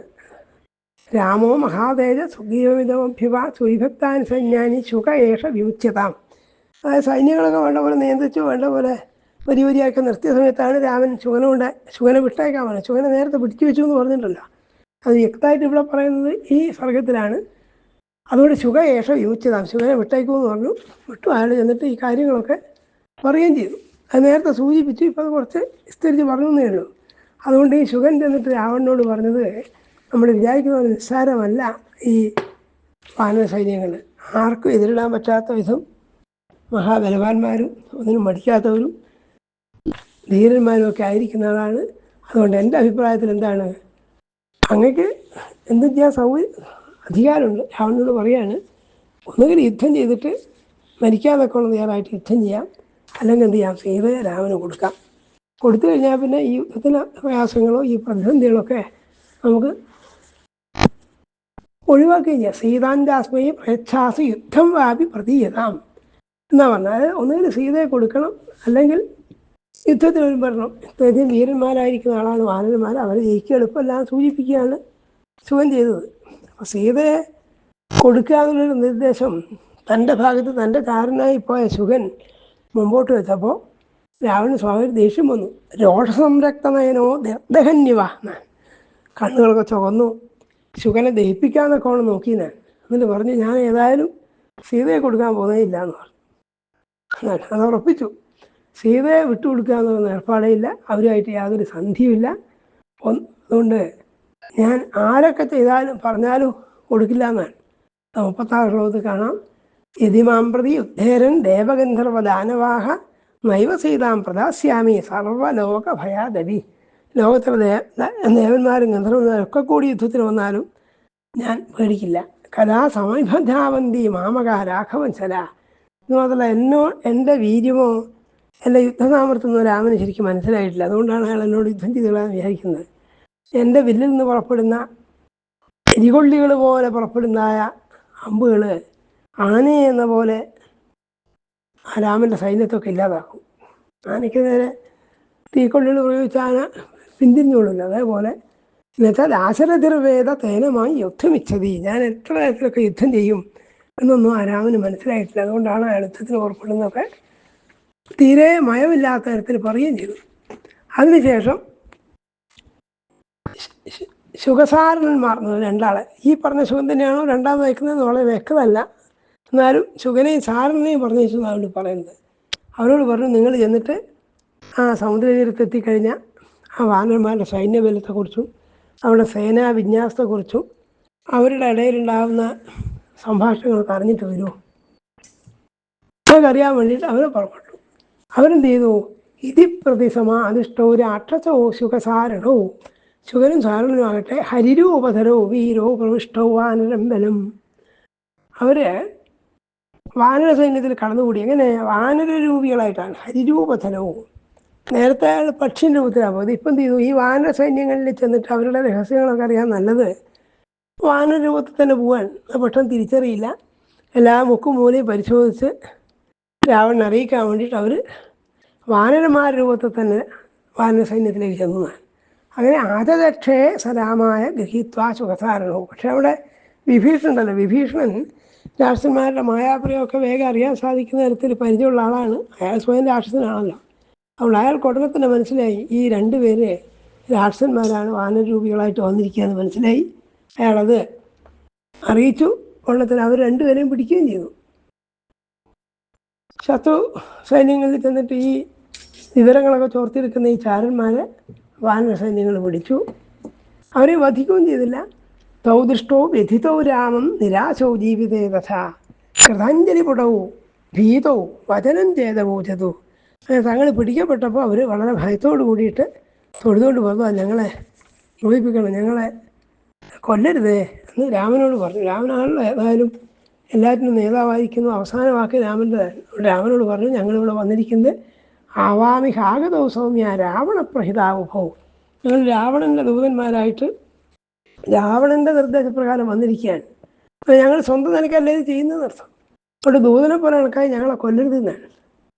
രാമോ മഹാതേജ സുഗ്രീവമിതമഭ്യുവ സുവിഭക്താൻ സൈന്യാനി ശുക ഏഷ വിമുച്യതാം. അതായത് സൈന്യങ്ങളൊക്കെ വേണ്ട പോലെ നിയന്ത്രിച്ചു, വേണ്ട പോലെ വരിയാക്കി നിർത്തിയ സമയത്താണ് രാമൻ ശുഗനെ വിട്ടയക്കാൻ പറഞ്ഞത്. ശുഗനെ നേരത്തെ പിടിച്ചു വെച്ചു എന്ന് പറഞ്ഞിട്ടുണ്ടല്ലോ, അത് വ്യക്തമായിട്ട് ഇവിടെ പറയുന്നത് ഈ സർഗത്തിലാണ്. അതുകൊണ്ട് ശുക ഏഷ വിമുച്യതാം, ശുഗനെ വിട്ടയക്കുമെന്ന് പറഞ്ഞു. വിട്ടു. അയാൾ ചെന്നിട്ട് ഈ കാര്യങ്ങളൊക്കെ പറയുകയും ചെയ്തു. അത് നേരത്തെ സൂചിപ്പിച്ചു, ഇപ്പോൾ അത് കുറച്ച് വിസ്തരിച്ച് പറഞ്ഞു എന്നേ ഉള്ളൂ. അതുകൊണ്ട് ഈ ശുഗൻ ചെന്നിട്ട് രാവണനോട് പറഞ്ഞത്, നമ്മൾ വിചാരിക്കുന്ന പോലെ നിസ്സാരമല്ല ഈ വാനര സൈന്യങ്ങൾ. ആർക്കും എതിരിടാൻ പറ്റാത്ത വിധം മഹാബലവാന്മാരും ഒന്നിനും മടിക്കാത്തവരും ധീരന്മാരും ഒക്കെ ആയിരിക്കുന്നതാണ്. അതുകൊണ്ട് എൻ്റെ അഭിപ്രായത്തിൽ എന്താണ്, അങ്ങക്ക് എന്തും ചെയ്യാൻ അധികാരമുണ്ട്. രാവണനോട് പറയാണ്, ഒന്നുകിൽ യുദ്ധം ചെയ്തിട്ട് മരിക്കാതൊക്കെ ഉള്ള തയ്യാറായിട്ട് യുദ്ധം ചെയ്യാം, അല്ലെങ്കിൽ എന്ത് ചെയ്യാം, സീതയെ രാമന് കൊടുക്കാം. കൊടുത്തു കഴിഞ്ഞാൽ പിന്നെ ഈ യുദ്ധത്തിന് പ്രയാസങ്ങളോ ഈ പ്രതിസന്ധികളൊക്കെ നമുക്ക് ഒഴിവാക്കുകയും ചെയ്യാം. സീതാഞ്ചാസ്മയെ പ്രേച്ഛാസി യുദ്ധം വാപി പ്രതീയതാം എന്നാ പറഞ്ഞത്. അതായത് ഒന്നുകിൽ സീതയെ കൊടുക്കണം, അല്ലെങ്കിൽ യുദ്ധത്തിന് വരണം. ഇത്രയധികം വീരന്മാരായിരിക്കുന്ന ആളാണ് വാനരന്മാർ, അവരെ ജയിക്കുക എളുപ്പമെല്ലാം സൂചിപ്പിക്കുകയാണ് ശുഗൻ ചെയ്തത്. അപ്പോൾ സീതയെ കൊടുക്കുക എന്നുള്ളൊരു നിർദ്ദേശം തൻ്റെ ഭാഗത്ത് തൻ്റെ കാരനായി പോയ ശുഗൻ മുമ്പോട്ട് വെച്ചപ്പോൾ രാവണന് സ്വാഭാവിക ദേഷ്യം വന്നു. രോഷസംരക്തനയനോ ദഹന്യവ, കണ്ണുകളൊക്കെ ചുവന്നു. ശുഗനെ ദഹിപ്പിക്കാന്നൊക്കെ ആണ് നോക്കിയെന്ന്. എന്നിട്ട് പറഞ്ഞു, ഞാൻ ഏതായാലും സീതയെ കൊടുക്കാൻ പോകുന്നേയില്ല എന്ന് പറഞ്ഞു. അത് ഉറപ്പിച്ചു. സീതയെ വിട്ടുകൊടുക്കുക എന്ന് പറയുന്ന ഏർപ്പാടേ ഇല്ല, അവരുമായിട്ട് യാതൊരു സന്ധിയുമില്ല. അതുകൊണ്ട് ഞാൻ ആരൊക്കെ ചെയ്താലും പറഞ്ഞാലും കൊടുക്കില്ല എന്നാണ്. 36 ശ്ലോകത്തിൽ കാണാം, യതിമാം പ്രതി ഉദ്ധേരൻ ദേവഗന്ധർവ ദാനവാഹ നൈവ സീതാം പ്രദാസ്യാമി സർവലോക ഭയാദവി. ലോകത്തിലെ ദേവന്മാരും ഗന്ധർവന്മാരും ഒക്കെ കൂടി യുദ്ധത്തിന് വന്നാലും ഞാൻ പേടിക്കില്ല. കലാസമയബദ്ധാവന്തി മാമക രാഘവൻസല എന്ന് മാത്രമല്ല, എൻ്റെ വീര്യമോ എൻ്റെ യുദ്ധസാമർത്ഥ്യമൊന്നും രാമന് ശരിക്കും മനസ്സിലായിട്ടില്ല. അതുകൊണ്ടാണ് അയാൾ എന്നോട് യുദ്ധം ചെയ്തുകൊള്ളാൻ വിചാരിക്കുന്നത്. എൻ്റെ വില്ലിൽ നിന്ന് പുറപ്പെടുന്ന എരികൊള്ളികൾ പോലെ പുറപ്പെടുന്നതായ അമ്പുകൾ ആനയെ എന്ന പോലെ ആ രാമൻ്റെ സൈന്യത്തൊക്കെ ഇല്ലാതാക്കും. ആനയ്ക്ക് നേരെ തീക്കൊള്ളികൾ പ്രയോഗിച്ച ആന പിന്തിരിഞ്ഞോളില്ല. അതേപോലെ എന്നുവെച്ചാൽ ദാശരഥിർവേദ തേനമായി യുദ്ധമിച്ഛതി, ഞാൻ എത്ര തരത്തിലൊക്കെ യുദ്ധം ചെയ്യും എന്നൊന്നും ആ രാമന് മനസ്സിലായിട്ടില്ല. അതുകൊണ്ടാണ് അയാൾ യുദ്ധത്തിന് പുറപ്പെടുന്നതൊക്കെ തീരെ മയമില്ലാത്ത തരത്തിൽ പറയുകയും ചെയ്തു. അതിനുശേഷം ശുഗസാരണന്മാർ രണ്ടാളെ, ഈ പറഞ്ഞ ശുഗൻ തന്നെയാണോ രണ്ടാമത് വയ്ക്കുന്നത് വളരെ വ്യക്തമല്ല, എന്നാലും ശുഗനെയും സാരണനെയും പറഞ്ഞു വെച്ചു എന്നാണ് പറയുന്നത്. അവരോട് പറഞ്ഞു, നിങ്ങൾ ചെന്നിട്ട് ആ സമുദ്രതീരത്തെത്തിക്കഴിഞ്ഞാൽ ആ വാനരന്മാരുടെ സൈന്യബലത്തെക്കുറിച്ചും അവരുടെ സേനാ വിന്യാസത്തെക്കുറിച്ചും അവരുടെ ഇടയിലുണ്ടാകുന്ന സംഭാഷണങ്ങളൊക്കെ അറിഞ്ഞിട്ട് വരുമോ, അതൊക്കെ അറിയാൻ വേണ്ടിയിട്ട് അവർ പുറപ്പെട്ടു. അവരെന്ത് ചെയ്തു, ഇതി പ്രതിസമാധിഷ്ഠോ രാക്ഷസോ ശുഖസാരണോ, ശുഗനും സാരണനും ആകട്ടെ ഹരിരൂപധരോ വീരോ പ്രവിഷ്ടോ വാനരം ബലം. അവര് വാനര സൈന്യത്തിൽ കടന്നുകൂടി. എങ്ങനെ? വാനരരൂപികളായിട്ടാണ്. ഹരിരൂപധരവും നേരത്തെ അയാൾ പക്ഷിൻ്റെ രൂപത്തിലാണ് പോയത്. ഇപ്പം എന്ത് ചെയ്തു, ഈ വാനര സൈന്യങ്ങളിൽ ചെന്നിട്ട് അവരുടെ രഹസ്യങ്ങളൊക്കെ അറിയാൻ നല്ലത് വാനര രൂപത്തിൽ തന്നെ പോകാൻ. പെട്ടെന്ന് തിരിച്ചറിയില്ല. എല്ലാ മുക്കും മൂലയും പരിശോധിച്ച് രാവണനെ അറിയിക്കാൻ വേണ്ടിയിട്ട് അവർ വാനരന്മാരുടെ രൂപത്തിൽ തന്നെ വാനര സൈന്യത്തിലേക്ക് ചെന്നതാണ്. അങ്ങനെ ആദദക്ഷേ സരാമായ ഗൃഹീത്വാ ശുഖസാരണവും. പക്ഷെ അവിടെ വിഭീഷണുണ്ടല്ലോ, വിഭീഷണൻ രാക്ഷസന്മാരുടെ മായാപ്രയൊക്കെ വേഗം അറിയാൻ സാധിക്കുന്ന തരത്തിൽ പരിചയമുള്ള ആളാണ്. അയാൾ സ്വയം രാക്ഷസനാണല്ലോ. അതുകൊണ്ട് അയാൾക്ക് ഉടനെ തന്നെ മനസ്സിലായി ഈ 2 പേര് രാക്ഷസന്മാരാണ്, വാനരരൂപികളായിട്ട് വന്നിരിക്കുകയെന്ന് മനസ്സിലായി. അയാളത് അറിയിച്ചു. ഉടനെ അവർ 2 പേരെയും പിടിക്കുകയും ചെയ്തു. ശത്രു സൈന്യങ്ങളിൽ ചെന്നിട്ട് ഈ വിവരങ്ങളൊക്കെ ചോർത്തിയെടുക്കുന്ന ഈ ചാരന്മാരെ വാനര സൈന്യങ്ങൾ പിടിച്ചു. അവരെ വധിക്കുകയും ചെയ്തില്ല. തൗദൃഷ്ടോ വ്യഥിതോ രാമം നിരാശോ ജീവിതേ തഥാ കൃതാഞ്ജലി പുടവും ഭീതവും വചനം ചേതവോചതു. തങ്ങൾ പിടിക്കപ്പെട്ടപ്പോൾ അവർ വളരെ ഭയത്തോട് കൂടിയിട്ട് തൊഴുതുകൊണ്ട് പറഞ്ഞു ഞങ്ങളെ മോചിപ്പിക്കണം, ഞങ്ങളെ കൊല്ലരുതേ എന്ന് രാമനോട് പറഞ്ഞു. രാമനാണല്ലോ ഏതായാലും എല്ലാറ്റിനും നേതാവായിരിക്കുന്നു. അവസാന വാക്ക് രാമൻ്റെ. രാമനോട് പറഞ്ഞു ഞങ്ങളിവിടെ വന്നിരിക്കുന്നത് ആവാമി ഹാഗതോ സൗമ്യ രാവണപ്രഹിതാവുഭവും, ഞങ്ങൾ രാവണൻ്റെ ദൂതന്മാരായിട്ട് രാവണൻ്റെ നിർദ്ദേശപ്രകാരം വന്നിരിക്കുകയാണ്. അപ്പോൾ ഞങ്ങൾ സ്വന്തം നിലയ്ക്കല്ലേ ഇത് ചെയ്യുന്നതെന്ന് അർത്ഥം. അതുകൊണ്ട് ദൂതനെ പോലെ കണക്കായി ഞങ്ങളെ കൊല്ലരുതെന്നാണ്.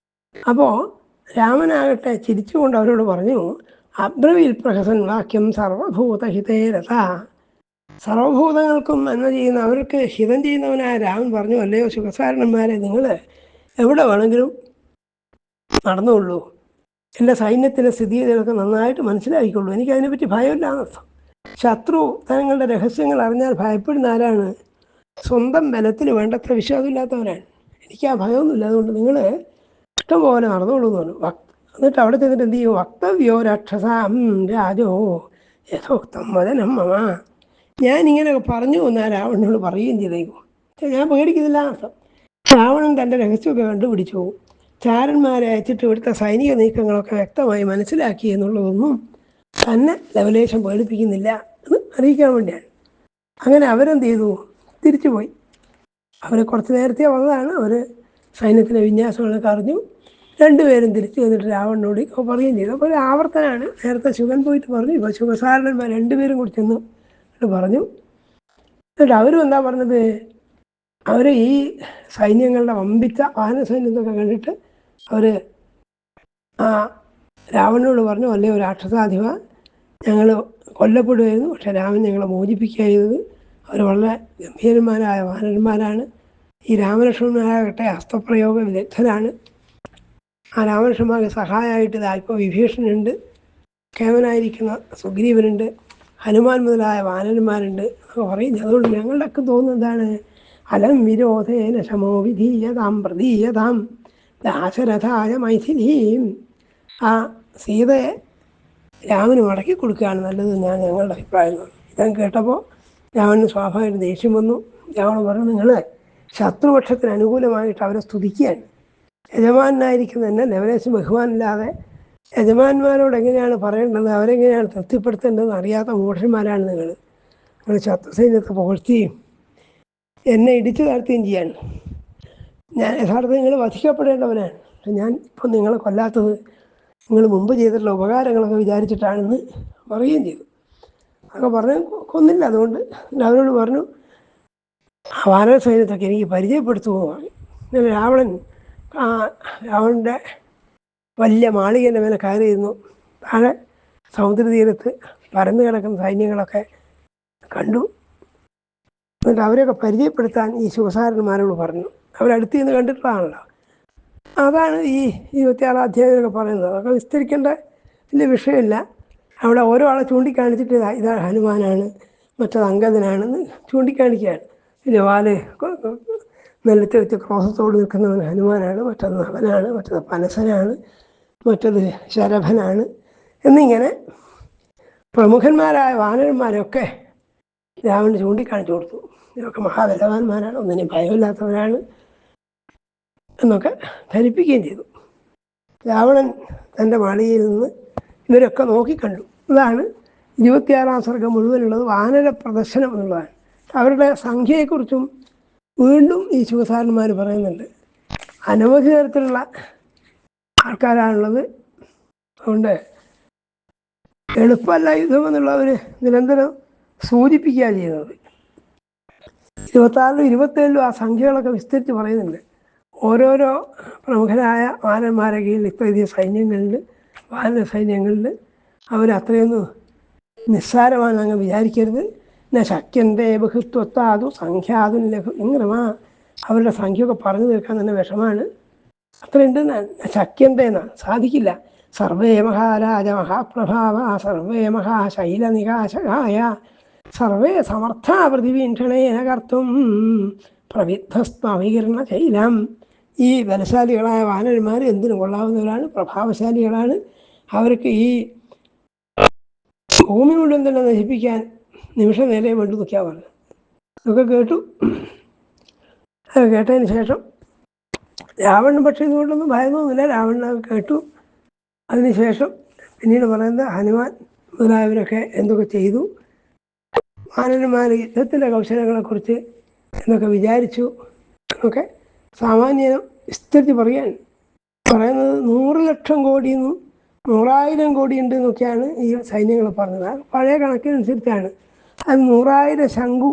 അപ്പോൾ രാമനാകട്ടെ ചിരിച്ചുകൊണ്ട് അവരോട് പറഞ്ഞു അബ്രവീൽ പ്രഹസൻ വാക്യം സർവഭൂതഹിതേരഥ. സർവഭൂതങ്ങൾക്കും നന്മ ചെയ്യുന്ന അവർക്ക് ഹിതം ചെയ്യുന്നവനായ രാമൻ പറഞ്ഞു, അല്ലയോ ശുഖസാരണന്മാരെ, നിങ്ങൾ എവിടെ വേണമെങ്കിലും നടന്നുകൊള്ളൂ, എൻ്റെ സൈന്യത്തിൻ്റെ സ്ഥിതിഗതികളൊക്കെ നന്നായിട്ട് മനസ്സിലാക്കിക്കൊള്ളൂ, എനിക്കതിനെപ്പറ്റി ഭയമില്ല എന്നർത്ഥം. ശത്രു തങ്ങളുടെ രഹസ്യങ്ങൾ അറിഞ്ഞാൽ ഭയപ്പെടുന്ന ആരാണ്? സ്വന്തം ബലത്തിൽ വേണ്ടത്ര വിശ്വാസമില്ലാത്തവരാണ്. എനിക്ക് ആ ഭയമൊന്നുമില്ല, അതുകൊണ്ട് നിങ്ങൾ ഇഷ്ടംപോലെ നടന്നുകൊള്ളൂ എന്ന് പറഞ്ഞു. എന്നിട്ട് അവിടെ ചെന്നിട്ട് എന്ത് ചെയ്യും? വക്തവ്യോ രാക്ഷസാം രാജോ യഥോക്തം വദനം മമ. ഞാനിങ്ങനെ പറഞ്ഞു എന്നാൽ രാവണനോട് പറയുകയും ചെയ്തേക്കും. ഞാൻ പേടിക്കുന്നില്ല അർത്ഥം. രാവണൻ തൻ്റെ രഹസ്യമൊക്കെ കണ്ടുപിടിച്ചു, ചാരന്മാരെ അയച്ചിട്ട് ഇവിടുത്തെ സൈനിക നീക്കങ്ങളൊക്കെ വ്യക്തമായി മനസ്സിലാക്കി എന്നുള്ളതൊന്നും തന്നെ ലവലേശം പേടിപ്പിക്കുന്നില്ല എന്ന് അറിയിക്കാൻ വേണ്ടിയാണ്. അങ്ങനെ അവരെന്ത് ചെയ്തു? തിരിച്ചുപോയി. അവർ കുറച്ച് നേരത്തെ വന്നതാണ്. അവർ സൈന്യത്തിൻ്റെ വിന്യാസങ്ങളൊക്കെ അറിഞ്ഞു. രണ്ടുപേരും തിരിച്ചു വന്നിട്ട് രാവണനോട് പറയുകയും ചെയ്തു. അപ്പോൾ ഒരു ആവർത്തനമാണ്. നേരത്തെ ശുഗൻ പോയിട്ട് പറഞ്ഞു, ഇപ്പോൾ ശുഖസാരണന്മാർ രണ്ടുപേരും കൂടി ചെന്ന് പറഞ്ഞു. എന്നിട്ട് അവരും എന്താ പറഞ്ഞത്? അവർ ഈ സൈന്യങ്ങളുടെ വമ്പിച്ച വാഹന സൈന്യത്തൊക്കെ കണ്ടിട്ട് അവർ ആ രാവണനോട് പറഞ്ഞു, അല്ലേ ഒരു രാക്ഷസാധിപ, ഞങ്ങൾ കൊല്ലപ്പെടുമായിരുന്നു, പക്ഷേ രാമൻ ഞങ്ങളെ മോചിപ്പിക്കുക ചെയ്തത്. അവർ വളരെ ഗംഭീരന്മാരായ വാനരന്മാരാണ്. ഈ രാമലക്ഷ്മണനാകട്ടെ ഹസ്തപ്രയോഗ വിദഗ്ധരാണ്. ആ രാമലക്ഷ്മണന്മാർക്ക് സഹായമായിട്ട് ഇപ്പോൾ വിഭീഷണനുണ്ട്, കേമനായിരിക്കുന്ന സുഗ്രീവനുണ്ട്, ഹനുമാൻ മുതലായ വാനരന്മാരുണ്ട് എന്നൊക്കെ പറയും. അതുകൊണ്ട് ഞങ്ങളുടെയൊക്കെ തോന്നുന്നത് എന്താണ്? അലം വിരോധേന ശമോ വിധീയതാം പ്രതീയതാം ദാശരഥായ മൈഥിലീം. ആ സീതയെ രാമന് മടക്കി കൊടുക്കുകയാണ് നല്ലത് എന്നാണ് ഞങ്ങളുടെ അഭിപ്രായം. ഇതങ്ങ് കേട്ടപ്പോൾ രാവണന് സ്വാഭാവികമായിട്ട് ദേഷ്യം വന്നു. രാവണൻ പറഞ്ഞു, നിങ്ങൾ ശത്രുപക്ഷത്തിന് അനുകൂലമായിട്ട് അവരെ സ്തുതിക്കുകയാണ്. യജമാനായിരിക്കുന്ന തന്നെ ലെവലേശം ബഹുമാനില്ലാതെ യജമാന്മാരോട് എങ്ങനെയാണ് പറയേണ്ടത്, അവരെങ്ങനെയാണ് തൃപ്തിപ്പെടുത്തേണ്ടതെന്ന് അറിയാത്ത മൂഢന്മാരാണ് നിങ്ങൾ. നിങ്ങൾ ശത്രുസൈന്യത്തെ പുകഴ്ത്തുകയും എന്നെ ഇടിച്ചു താഴ്ത്തുകയും ചെയ്യാണ്. ഞാൻ യഥാർത്ഥത്തിൽ നിങ്ങൾ വധിക്കപ്പെടേണ്ടവനാണ്. പക്ഷെ ഞാൻ ഇപ്പം നിങ്ങളെ കൊല്ലാത്തത് നിങ്ങൾ മുമ്പ് ചെയ്തിട്ടുള്ള ഉപകാരങ്ങളൊക്കെ വിചാരിച്ചിട്ടാണെന്ന് പറയുകയും ചെയ്തു. അതൊക്കെ പറഞ്ഞ് കൊന്നില്ല. അതുകൊണ്ട് അവരോട് പറഞ്ഞു, ആ വാനര സൈന്യത്തൊക്കെ എനിക്ക് പരിചയപ്പെടുത്തുമെന്ന് പറഞ്ഞു. പിന്നെ രാവണൻ്റെ വലിയ മാളികേൻ്റെ മേലെ കയറിയിരുന്നു. താഴെ സമുദ്രതീരത്ത് പരന്നു കിടക്കുന്ന സൈന്യങ്ങളൊക്കെ കണ്ടു. എന്നിട്ട് അവരെയൊക്കെ പരിചയപ്പെടുത്താൻ ഈ ശുഭസാരന്മാരോട് പറഞ്ഞു. അവരടുത്ത് നിന്ന് കണ്ടിട്ടുള്ളതാണല്ലോ. അതാണ് ഈ 26 അധ്യായമൊക്കെ പറയുന്നത്. അതൊക്കെ വിസ്തരിക്കേണ്ട വലിയ വിഷയമില്ല. അവിടെ ഓരോ ആളെ ചൂണ്ടിക്കാണിച്ചിട്ട് ഇതാ ഹനുമാനാണ്, മറ്റത് അങ്കദനാണെന്ന് ചൂണ്ടിക്കാണിക്കുകയാണ്. ജവാല് നെല്ലത്ത് വെച്ച് ക്രോസത്തോട് നിൽക്കുന്നവൻ ഹനുമാനാണ്, മറ്റത് നളനാണ്, മറ്റത് പനസനാണ്, മറ്റത് ശരഭനാണ് എന്നിങ്ങനെ പ്രമുഖന്മാരായ വാനരന്മാരൊക്കെ രാവണന് ചൂണ്ടിക്കാണിച്ചു കൊടുത്തു. ഇതൊക്കെ മഹാബലവാന്മാരാണ്, ഒന്നിനും ഭയമില്ലാത്തവരാണ് എന്നൊക്കെ ധരിപ്പിക്കുകയും ചെയ്തു. രാവണൻ തൻ്റെ മാളികയിൽ നിന്ന് ഇവരൊക്കെ നോക്കിക്കണ്ടു. അതാണ് 26-ാം സർഗം മുഴുവനുള്ളത് വാനര പ്രദർശനം എന്നുള്ളതാണ്. അവരുടെ സംഖ്യയെക്കുറിച്ചും വീണ്ടും ഈ ശുഭസാരന്മാർ പറയുന്നുണ്ട്. അനവധി തരത്തിലുള്ള ആൾക്കാരാണുള്ളത്. അതുകൊണ്ട് എളുപ്പമല്ല യുദ്ധം എന്നുള്ളവർ നിരന്തരം സൂചിപ്പിക്കുക ചെയ്യുന്നത്. 26-ലും 27-ലും ആ സംഖ്യകളൊക്കെ വിസ്തരിച്ച് പറയുന്നുണ്ട്. ഓരോരോ പ്രമുഖരായ വാനന്മാരെ കീഴിൽ ഇത്രയധികം സൈന്യങ്ങളുണ്ട്, വാനര സൈന്യങ്ങളുണ്ട്. അവരത്രയൊന്നും നിസ്സാരമാണ് അങ്ങ് വിചാരിക്കരുത്. ശക്യന്തേ ബഹുത്വത്താതു സംഖ്യാതും ലഘുമ. അവരുടെ സംഖ്യയൊക്കെ പറഞ്ഞു തീർക്കാൻ തന്നെ വിഷമാണ്. അത്രയുണ്ട് ശക്യന്തേന്നാണ്, സാധിക്കില്ല. സർവേ മഹാരാജ മഹാപ്രഭാവ സർവേ മഹാശൈലനികാശകായ സർവേ സമർത്ഥാ പ്രതിവീക്ഷണേന കർത്തും പ്രവിദ്ധസ്ത്വവികീർണ ശൈലം. ഈ ബലശാലികളായ വാനരന്മാർ എന്തിനു കൊള്ളാവുന്നവരാണ്, പ്രഭാവശാലികളാണ്. അവർക്ക് ഈ ഭൂമി മുഴുവൻ തന്നെ നശിപ്പിക്കാൻ നിമിഷ നേരെ വേണ്ടി നിൽക്കാൻ പറഞ്ഞു. ഇതൊക്കെ കേട്ടു. അത് കേട്ടതിന് ശേഷം രാവണൻ പക്ഷേ ഇതുകൊണ്ടൊന്നും ഭയമൊന്നുമില്ല. രാവണൻ കേട്ടു. അതിനുശേഷം പിന്നീട് പറയുന്നത് ഹനുമാൻ മുതലായവരൊക്കെ എന്തൊക്കെ ചെയ്തു, വാനരന്മാർ യുദ്ധത്തിൻ്റെ കൗശലങ്ങളെക്കുറിച്ച് എന്നൊക്കെ വിചാരിച്ചു എന്നൊക്കെ സാമാന്യം വിസ്തരിച്ച് പറയുന്നത് 100 ലക്ഷം കോടിയെന്നും 100,000 കോടി ഉണ്ട് എന്നൊക്കെയാണ് ഈ സൈന്യങ്ങൾ പറഞ്ഞത്. പഴയ കണക്കിനനുസരിച്ചാണ്. അത് 100,000 ശംഖു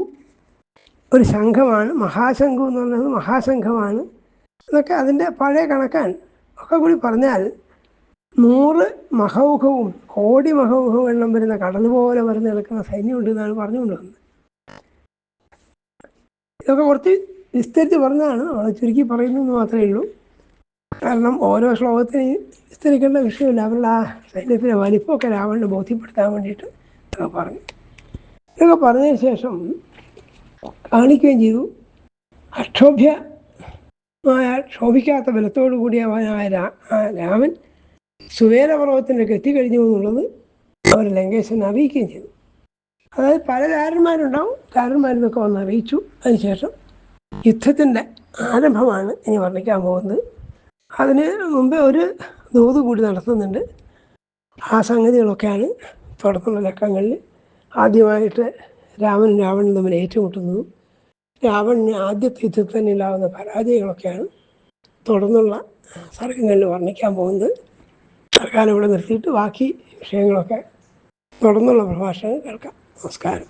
ഒരു സംഘമാണ്, മഹാശംഖു എന്ന് പറയുന്നത് മഹാസംഘമാണ് എന്നൊക്കെ അതിൻ്റെ പഴയ കണക്കാണ്. ഒക്കെ കൂടി പറഞ്ഞാൽ 100 മഹൗഘവും കോടി മഹൗഘവും എണ്ണം വരുന്ന കടൽ പോലെ വരുന്ന കിടക്കുന്ന സൈന്യമുണ്ട് എന്നാണ് പറഞ്ഞുകൊണ്ട് വന്നത്. ഇതൊക്കെ കുറച്ച് വിസ്തരിച്ച് പറഞ്ഞതാണ്, അവളെ ചുരുക്കി പറയുന്നതെന്ന് മാത്രമേ ഉള്ളൂ. കാരണം ഓരോ ശ്ലോകത്തിന് വിസ്തരിക്കേണ്ട വിഷയമില്ല. അവരുടെ ആ സൈന്യത്തിൻ്റെ വലിപ്പമൊക്കെ രാവണന് ബോധ്യപ്പെടുത്താൻ വേണ്ടിയിട്ട് ഇതൊക്കെ പറഞ്ഞു. ഇതൊക്കെ പറഞ്ഞതിന് ശേഷം കാണിക്കുകയും ചെയ്തു, ക്ഷോഭിക്കാത്ത ബലത്തോടു കൂടിയവനായ രാമൻ സുവേരപർവ്വതത്തിലേക്ക് എത്തിക്കഴിഞ്ഞു എന്നുള്ളത് അവർ ലങ്കേശനെ അറിയിക്കുകയും ചെയ്തു. അതായത് പല രാജന്മാരുണ്ടാവും, രാജന്മാരിതൊക്കെ വന്ന് അറിയിച്ചു. അതിനുശേഷം യുദ്ധത്തിൻ്റെ ആരംഭമാണ് ഇനി വർണ്ണിക്കാൻ പോകുന്നത്. അതിന് മുമ്പേ ഒരു ദൂത് കൂടി നടത്തുന്നുണ്ട്. ആ സംഗതികളൊക്കെയാണ് തുടർന്നുള്ള ലക്കങ്ങളിൽ. ആദ്യമായിട്ട് രാമനും രാവണനും തമ്മിൽ ഏറ്റുമുട്ടുന്നതും രാവണന് ആദ്യത്തെ യുദ്ധത്തിൽ തന്നെ ഉണ്ടാകുന്ന പരാജയങ്ങളൊക്കെയാണ് തുടർന്നുള്ള സർഗങ്ങളിൽ വർണ്ണിക്കാൻ പോകുന്നത്. തൽക്കാലം ഇവിടെ നിർത്തിയിട്ട് ബാക്കി വിഷയങ്ങളൊക്കെ തുടർന്നുള്ള പ്രഭാഷണം കേൾക്കാം. നമസ്കാരം.